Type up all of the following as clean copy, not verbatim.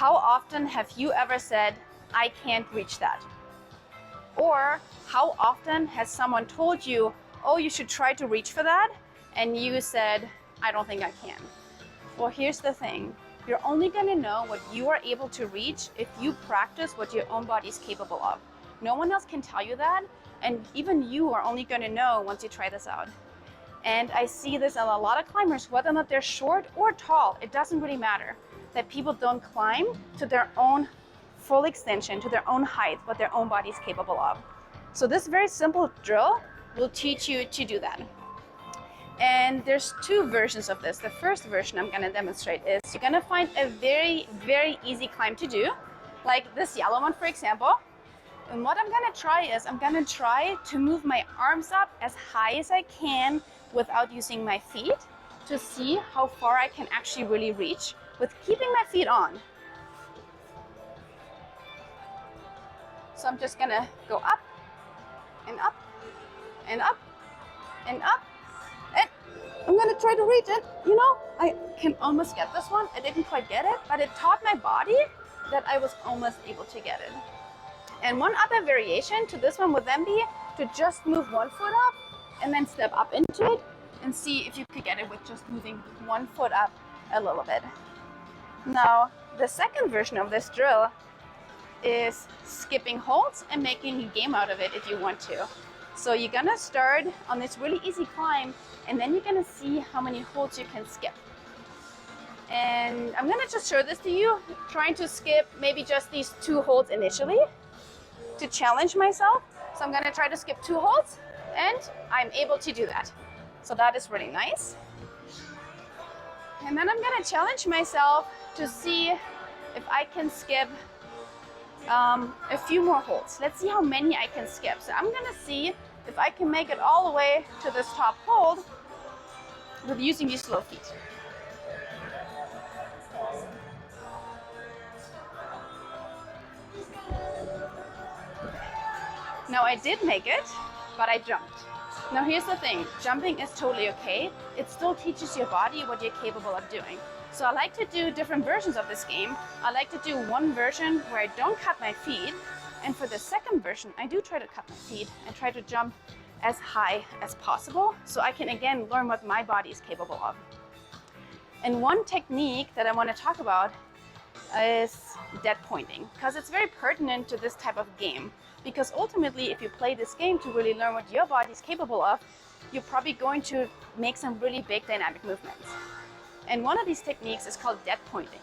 how often have you ever said, I can't reach that? Or how often has someone told you, oh, you should try to reach for that, and you said, I don't think I can? Well, here's the thing. You're only going to know what you are able to reach if you practice what your own body is capable of. No one else can tell you that, and even you are only going to know once you try this out. And I see this in a lot of climbers, whether or not they're short or tall, it doesn't really matter, that people don't climb to their own full extension, to their own height, what their own body is capable of. So this very simple drill will teach you to do that. And there's two versions of this. The first version I'm going to demonstrate is you're going to find a very, very easy climb to do, like this yellow one, for example. And what I'm going to try is I'm going to try to move my arms up as high as I can without using my feet to see how far I can actually really reach with keeping my feet on. So I'm just going to go up and up and up and up. And I'm going to try to reach it. You know, I can almost get this one. I didn't quite get it, but it taught my body that I was almost able to get it. And one other variation to this one would then be to just move one foot up and then step up into it and see if you could get it with just moving one foot up a little bit. Now, the second version of this drill is skipping holds and making a game out of it if you want to. So you're gonna start on this really easy climb, and then you're gonna see how many holds you can skip. And I'm gonna just show this to you, trying to skip maybe just these 2 holds initially to challenge myself. So I'm gonna try to skip 2 holds, and I'm able to do that. So that is really nice. And then I'm gonna challenge myself to see if I can skip a few more holds. Let's see how many I can skip. So I'm gonna see if I can make it all the way to this top hold with using these slow feet. Now I did make it, but I jumped. Now here's the thing, jumping is totally okay. It still teaches your body what you're capable of doing. So I like to do different versions of this game. I like to do one version where I don't cut my feet, and for the second version, I do try to cut my feet and try to jump as high as possible so I can again learn what my body is capable of. And one technique that I want to talk about is dead pointing, because it's very pertinent to this type of game. Because ultimately, if you play this game to really learn what your body is capable of, you're probably going to make some really big dynamic movements. And one of these techniques is called dead pointing.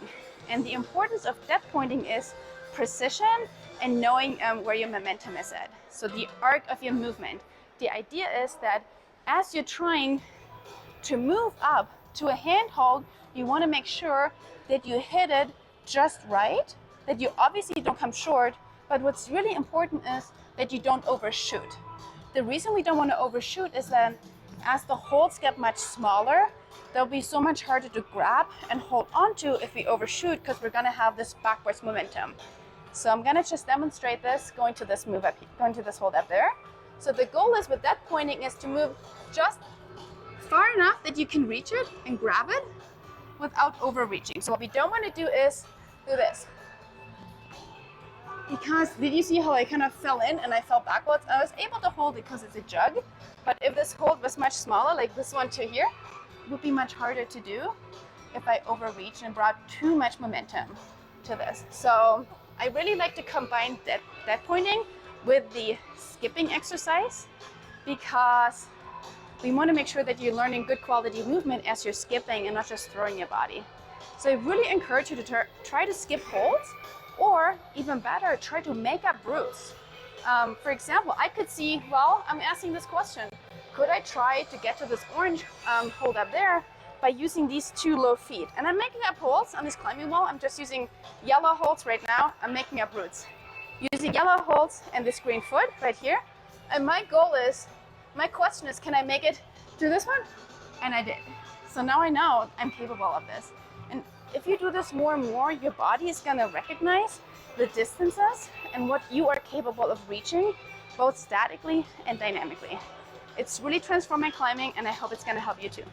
And the importance of dead pointing is precision and knowing where your momentum is at. So the arc of your movement. The idea is that as you're trying to move up to a handhold, you want to make sure that you hit it just right, that you obviously don't come short, but what's really important is that you don't overshoot. The reason we don't want to overshoot is that as the holds get much smaller, they'll be so much harder to grab and hold onto if we overshoot, because we're going to have this backwards momentum. So I'm going to just demonstrate this going to this move up, going to this hold up there. So the goal is with that pointing is to move just far enough that you can reach it and grab it without overreaching. So what we don't want to do is do this. Because did you see how I kind of fell in and I fell backwards? I was able to hold it because it's a jug, but if this hold was much smaller, like this one to here, it would be much harder to do if I overreached and brought too much momentum to this. So I really like to combine dead pointing with the skipping exercise, because we want to make sure that you're learning good quality movement as you're skipping and not just throwing your body. So I really encourage you to try to skip holds, or even better, try to make up routes. For example, I could see, well, I'm asking this question, could I try to get to this orange hold up there by using these 2 low feet? And I'm making up holds on this climbing wall. I'm just using yellow holds right now. I'm making up routes. Using yellow holds and this green foot right here. And my goal is, my question is, can I make it to this one? And I did. So now I know I'm capable of this. And if you do this more and more, your body is gonna recognize the distances and what you are capable of reaching, both statically and dynamically. It's really transforming climbing, and I hope it's gonna help you too.